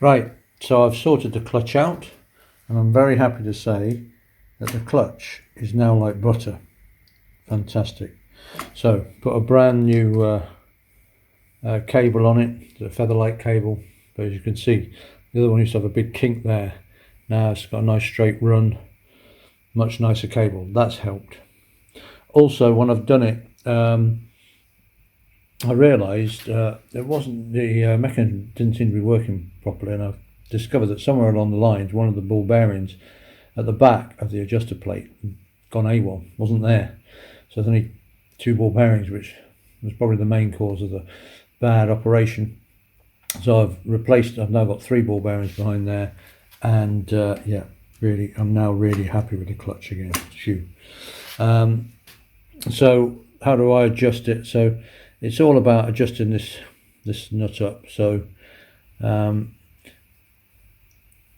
Right, so I've sorted the clutch out, and I'm very happy to say that the clutch is now like butter. Fantastic. So put a brand new cable on it, the Featherlight cable, but as you can see the other one used to have a big kink there. Now it's got a nice straight run, much nicer cable. That's helped. Also, when I've done it, I realised it wasn't, the mechanism didn't seem to be working properly, and I've discovered that somewhere along the lines one of the ball bearings at the back of the adjuster plate had gone AWOL, wasn't there. So there's only 2 ball bearings, which was probably the main cause of the bad operation. So I've now got 3 ball bearings behind there, and yeah, really, I'm now really happy with the clutch again. Phew. So how do I adjust it? So it's all about adjusting this nut up. So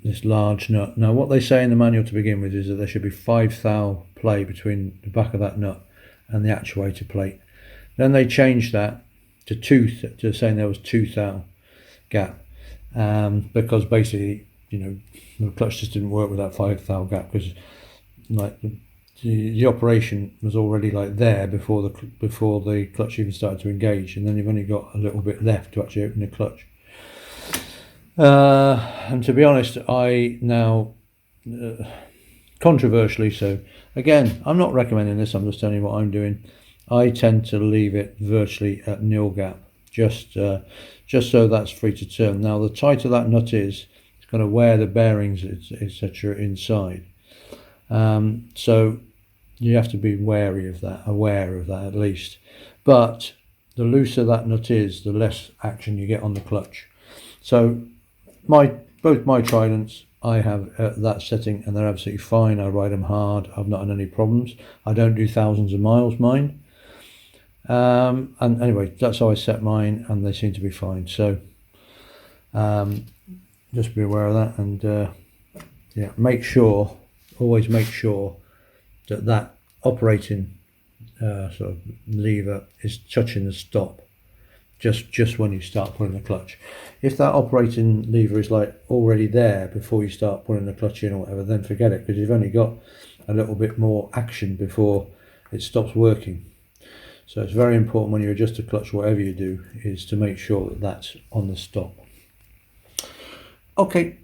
this large nut. Now what they say in the manual to begin with is that there should be 5 thou play between the back of that nut and the actuator plate. Then they changed that to 2, to saying there was 2 thou gap, because basically, you know, the clutch just didn't work with that 5 thou gap, because like the operation was already like there before the clutch even started to engage, and then you've only got a little bit left to actually open the clutch. And to be honest, I now controversially, so again, I'm not recommending this, I'm just telling you what I'm doing. I tend to leave it virtually at nil gap, just so that's free to turn. Now the tighter that nut is, it's going to wear the bearings, etc. inside. So you have to be wary of that, aware of that at least. But the looser that nut is, the less action you get on the clutch. So both my Tridents, I have that setting, and they're absolutely fine. I ride them hard. I've not had any problems. I don't do thousands of miles mine. And anyway, that's how I set mine, and they seem to be fine. So just be aware of that, and yeah, always make sure that operating sort of lever is touching the stop just when you start pulling the clutch. If that operating lever is like already there before you start pulling the clutch in or whatever, then forget it, because you've only got a little bit more action before it stops working. So it's very important when you adjust the clutch, whatever you do, is to make sure that that's on the stop. Okay,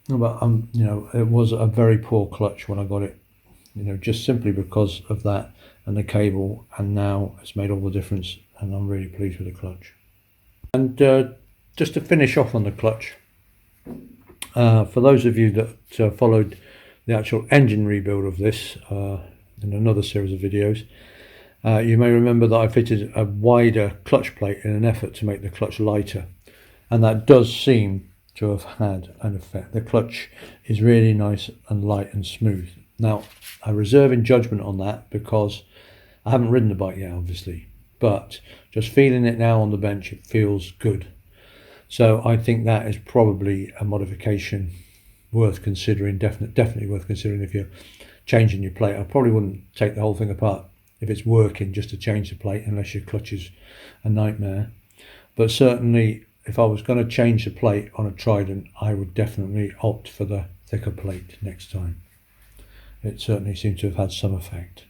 but you know, it was a very poor clutch when I got it, you know, just simply because of that and the cable, and now it's made all the difference, and I'm really pleased with the clutch. And just to finish off on the clutch, for those of you that followed the actual engine rebuild of this in another series of videos, you may remember that I fitted a wider clutch plate in an effort to make the clutch lighter, and that does seem to have had an effect. The clutch is really nice and light and smooth. Now, I reserve in judgment on that because I haven't ridden the bike yet, obviously, but just feeling it now on the bench, it feels good. So I think that is probably a modification worth considering, definitely worth considering if you're changing your plate. I probably wouldn't take the whole thing apart if it's working just to change the plate, unless your clutch is a nightmare. But certainly, if I was going to change the plate on a Trident, I would definitely opt for the thicker plate next time. It certainly seemed to have had some effect.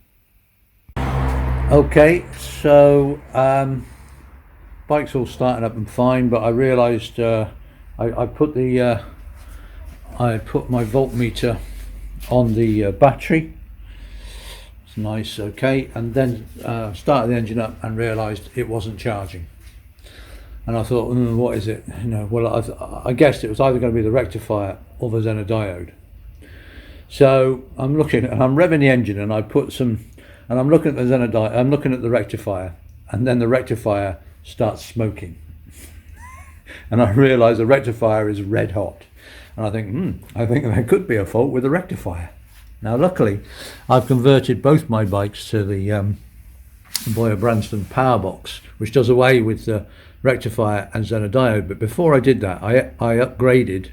Okay, so bike's all starting up and fine, but I realised I put my voltmeter on the battery. It's nice, okay, and then started the engine up and realised it wasn't charging. And I thought, what is it? You know, well, I guessed it was either going to be the rectifier or the Zener diode. So I'm looking, and I'm revving the engine, and I put some, and I'm looking at the Zener diode, I'm looking at the rectifier, and then the rectifier starts smoking. And I realise the rectifier is red hot. And I think, I think there could be a fault with the rectifier. Now, luckily, I've converted both my bikes to the Boyer Branston power box, which does away with the rectifier and Zener diode. But before I did that, I upgraded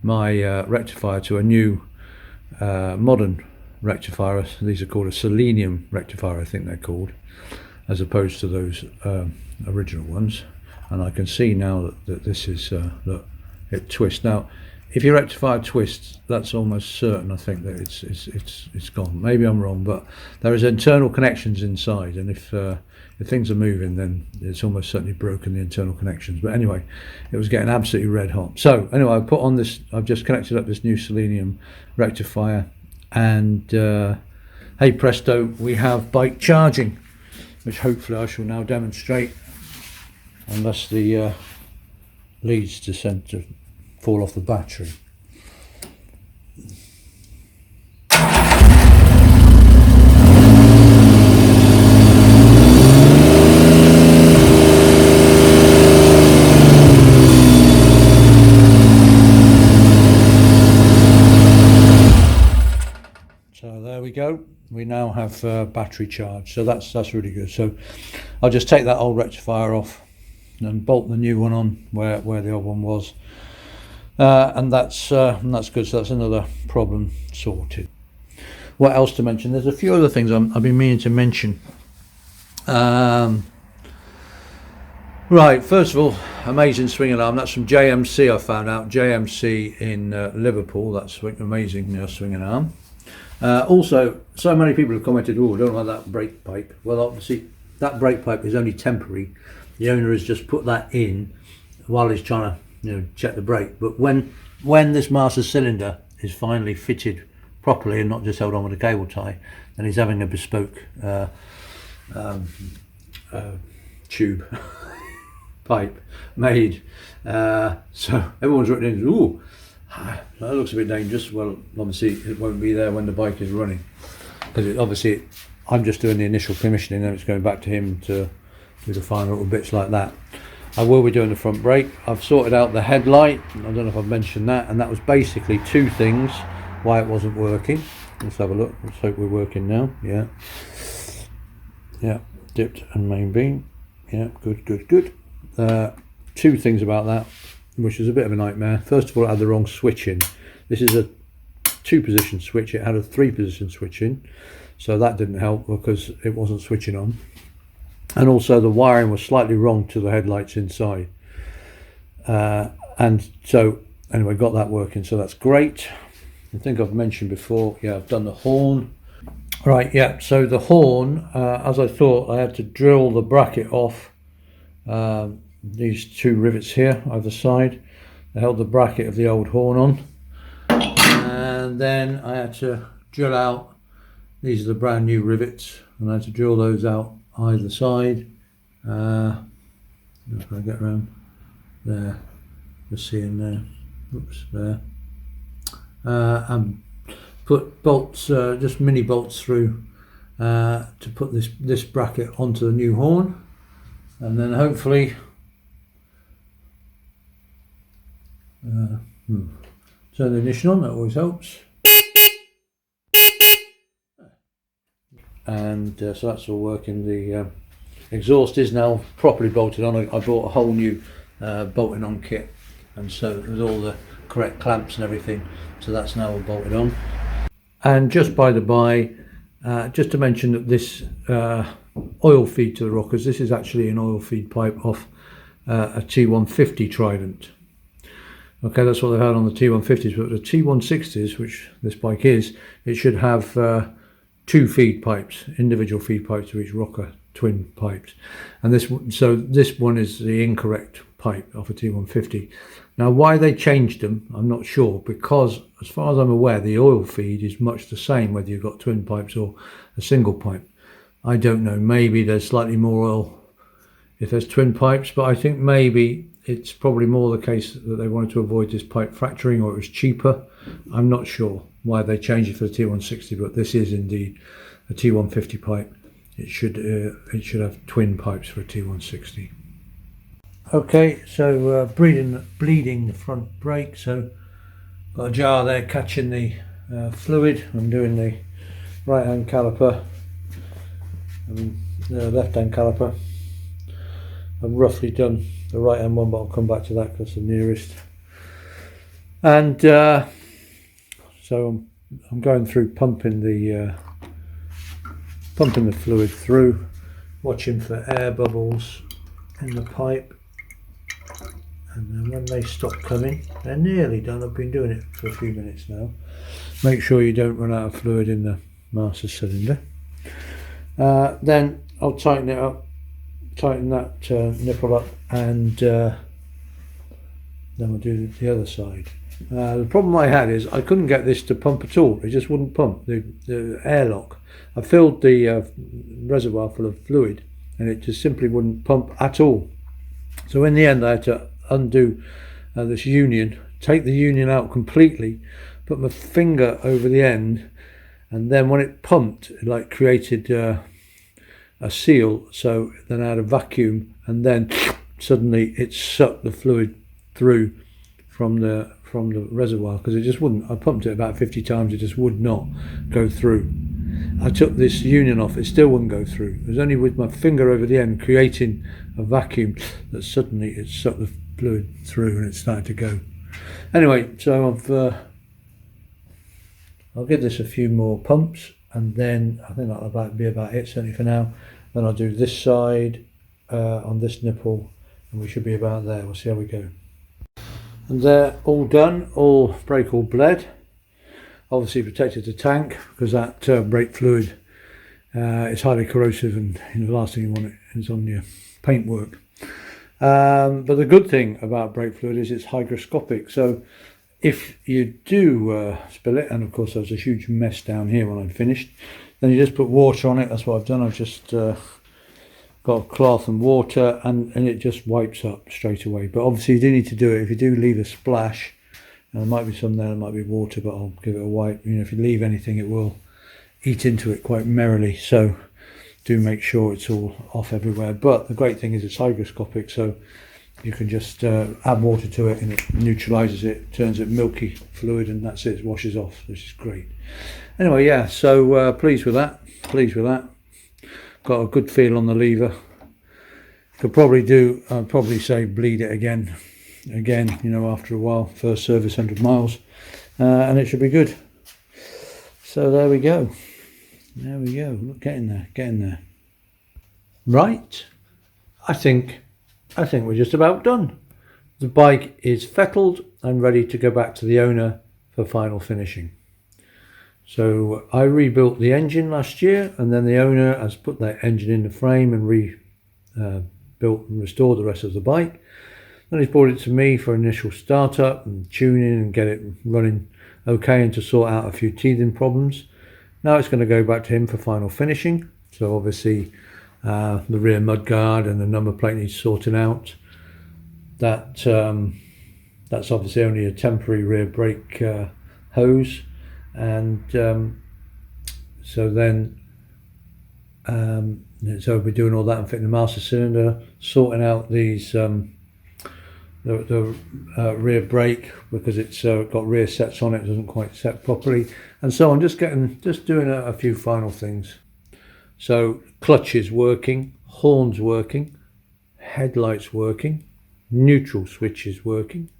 my rectifier to a new modern rectifier. These are called a selenium rectifier, I think they're called, as opposed to those original ones. And I can see now that this is look, it twists. Now, if your rectifier twists, that's almost certain, I think, that it's gone. Maybe I'm wrong, but there is internal connections inside, and if things are moving, then it's almost certainly broken the internal connections. But anyway, it was getting absolutely red hot. So anyway, I put on this, I've just connected up this new selenium rectifier, and hey presto, we have bike charging, which hopefully I shall now demonstrate, unless the leads descend to fall off the battery. So there we go. We now have battery charge, so that's really good. So I'll just take that old rectifier off and bolt the new one on where the old one was, and that's good. So that's another problem sorted. What else to mention? There's a few other things I've been meaning to mention. Right, first of all, amazing swing alarm. That's from JMC. I found out JMC in Liverpool. That's amazing swinging arm. Also, so many people have commented, oh, I don't like that brake pipe. Well, obviously that brake pipe is only temporary. The owner has just put that in while he's trying to check the brake. But when this master cylinder is finally fitted properly and not just held on with a cable tie, then he's having a bespoke tube pipe made. So everyone's written in, ooh, that looks a bit dangerous. Well, obviously it won't be there when the bike is running, because obviously I'm just doing the initial commissioning, and it's going back to him to do the final little bits like that. I will be doing the front brake. I've sorted out the headlight. I don't know if I've mentioned that, and that was basically two things why it wasn't working. Let's have a look. Let's hope we're working now. Yeah, dipped and main beam. Yeah, good. Two things about that, which is a bit of a nightmare. First of all, it had the wrong switch in. This is a 2-position switch. It had a 3-position switch in, so that didn't help because it wasn't switching on. And also the wiring was slightly wrong to the headlights inside. And so anyway, got that working, so that's great. I think I've mentioned before, yeah, I've done the horn. Right, yeah, so the horn, as I thought, I had to drill the bracket off these two rivets here either side. I held the bracket of the old horn on, and then I had to drill out, these are the brand new rivets, and I had to drill those out either side. If I get around there, just seeing there, oops, there, and put bolts, just mini bolts through to put this bracket onto the new horn, and then hopefully turn the ignition on. That always helps. And so that's all working. The exhaust is now properly bolted on. I bought a whole new bolting on kit, and so with all the correct clamps and everything, so that's now all bolted on. And just by the by, just to mention that this oil feed to the rockers, this is actually an oil feed pipe off a T150 Trident. Okay, that's what they've had on the T150s, but the T160s, which this bike is, it should have 2 feed pipes, individual feed pipes to each rocker, twin pipes. And this one is the incorrect pipe off a T150. Now, why they changed them, I'm not sure, because as far as I'm aware, the oil feed is much the same whether you've got twin pipes or a single pipe. I don't know, maybe there's slightly more oil if there's twin pipes, but I think maybe it's probably more the case that they wanted to avoid this pipe fracturing, or it was cheaper. I'm not sure why they changed it for the T160, but this is indeed a T150 pipe. It should have twin pipes for a T160. Okay, so bleeding the front brake. So got a jar there catching the fluid. I'm doing the right hand caliper and the left hand caliper. I've roughly done the right hand one, but I'll come back to that because it's the nearest. And so I'm going through pumping the fluid through, watching for air bubbles in the pipe, And then when they stop coming, they're nearly done. I've been doing it for a few minutes now. Make sure you don't run out of fluid in the master cylinder. Then I'll tighten it up, tighten that nipple up, and then we'll do the other side. The problem I had is I couldn't get this to pump at all. It just wouldn't pump. The airlock. I filled the reservoir full of fluid and it just simply wouldn't pump at all. So in the end I had to undo this union, take the union out completely, put my finger over the end, and then when it pumped it like created a seal. So then I had a vacuum, and then suddenly it sucked the fluid through from the reservoir, because it just wouldn't. I pumped it about 50 times, it just would not go through. I took this union off, it still wouldn't go through. It was only with my finger over the end creating a vacuum that suddenly it sucked the fluid through and it started to go. Anyway, so I'll give this a few more pumps, and then I think that'll be about it, certainly for now. Then I'll do this side on this nipple, and we should be about there. We'll see how we go. And they're all done, all brake all bled. Obviously protected the tank, because that brake fluid is highly corrosive, and the last thing you want is on your paintwork. But the good thing about brake fluid is it's hygroscopic, so if you do spill it, and of course there was a huge mess down here when I'd finished, then you just put water on it. That's what I've done. I've just got a cloth and water, and it just wipes up straight away. But obviously you do need to do it. If you do leave a splash, and there might be some there might be water, but I'll give it a wipe. If you leave anything, it will eat into it quite merrily, so do make sure it's all off everywhere. But the great thing is it's hygroscopic, so you can just add water to it and it neutralizes it, turns it milky fluid, and that's it, it washes off, which is great. Anyway, yeah, so pleased with that. Got a good feel on the lever. Could probably do, I'd probably say bleed it again, after a while, first service 100 miles, and it should be good. So there we go. Look, getting there. Right, I think we're just about done. The bike is fettled and ready to go back to the owner for final finishing. So I rebuilt the engine last year, and then the owner has put that engine in the frame and rebuilt and restored the rest of the bike. Then he's brought it to me for initial startup and tuning and get it running okay, and to sort out a few teething problems. Now it's going to go back to him for final finishing. So obviously the rear mudguard and the number plate needs sorting out. That's obviously only a temporary rear brake hose, and so we're doing all that and fitting the master cylinder, sorting out these the rear brake, because it's got rear sets on it, doesn't quite set properly, and so I'm just doing a few final things. So clutch is working, horns working, headlights working, neutral switch is working,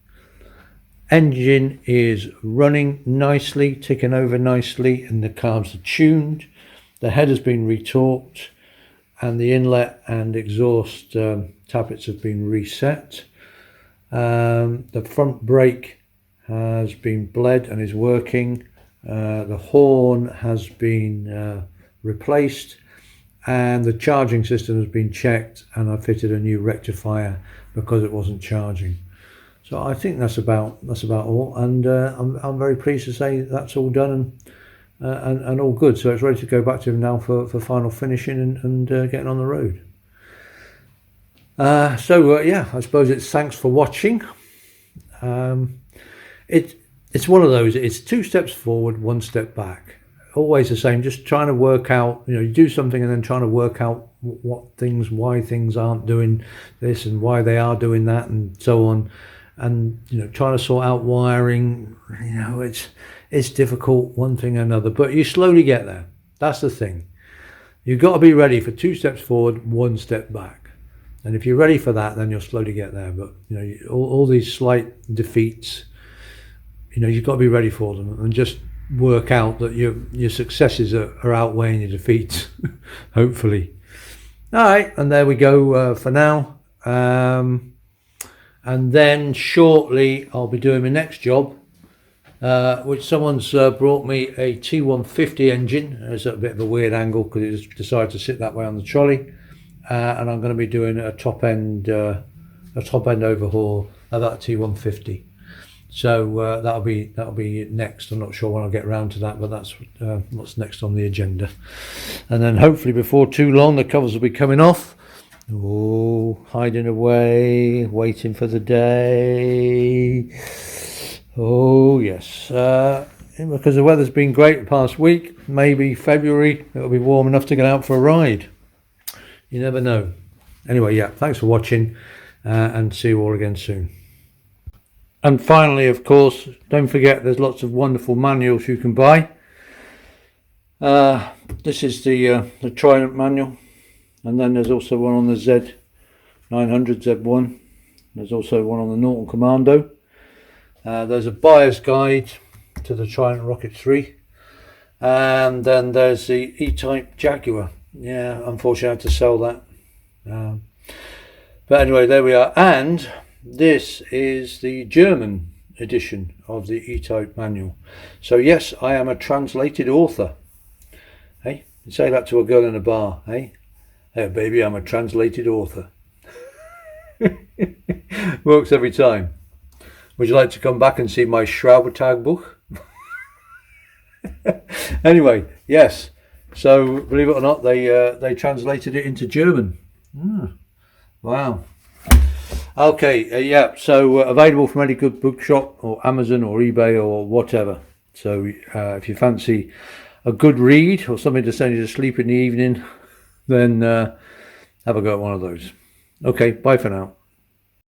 engine is running nicely, ticking over nicely, and the carbs are tuned, the head has been retorqued, and the inlet and exhaust tappets have been reset. The front brake has been bled and is working. The horn has been replaced, and the charging system has been checked, and I fitted a new rectifier because it wasn't charging. So I think that's about all, and I'm very pleased to say that's all done and all good. So it's ready to go back to him now for final finishing and getting on the road. Yeah, I suppose it's thanks for watching. It's one of those, it's 2 steps forward, 1 step back. Always the same, just trying to work out, you do something and then trying to work out why things aren't doing this and why they are doing that and so on. And, trying to sort out wiring, it's difficult, one thing or another, but you slowly get there. That's the thing. You've got to be ready for 2 steps forward, 1 step back. And if you're ready for that, then you'll slowly get there. But, all these slight defeats, you've got to be ready for them and just work out that your successes are outweighing your defeats, hopefully. All right, and there we go for now. and then shortly I'll be doing my next job, which someone's brought me a T150 engine. It's at a bit of a weird angle because it decided to sit that way on the trolley, and I'm going to be doing a top end overhaul of that T150. So that'll be next. I'm not sure when I'll get around to that, but that's what's next on the agenda. And then hopefully before too long the covers will be coming off. Oh, hiding away, waiting for the day. Oh yes, because the weather's been great the past week. Maybe February it'll be warm enough to get out for a ride. You never know. Anyway, yeah, thanks for watching, and see you all again soon. And finally, of course, don't forget there's lots of wonderful manuals you can buy. This is the Triumph manual, and then there's also one on the Z900 Z1. There's also one on the Norton Commando. There's a buyer's guide to the Triumph Rocket 3, and then there's the E-Type Jaguar. Yeah, unfortunately I had to sell that. But anyway, there we are. And this is the German edition of the E-Type manual. So yes, I am a translated author. Hey, you say that to a girl in a bar. Hey, hey baby, I'm a translated author. Works every time. Would you like to come back and see my Schraubentagebuch? Anyway, yes. So believe it or not, they translated it into German. Wow. Okay, yeah, so available from any good bookshop or Amazon or eBay or whatever. So if you fancy a good read or something to send you to sleep in the evening, then have a go at one of those. Okay, bye for now.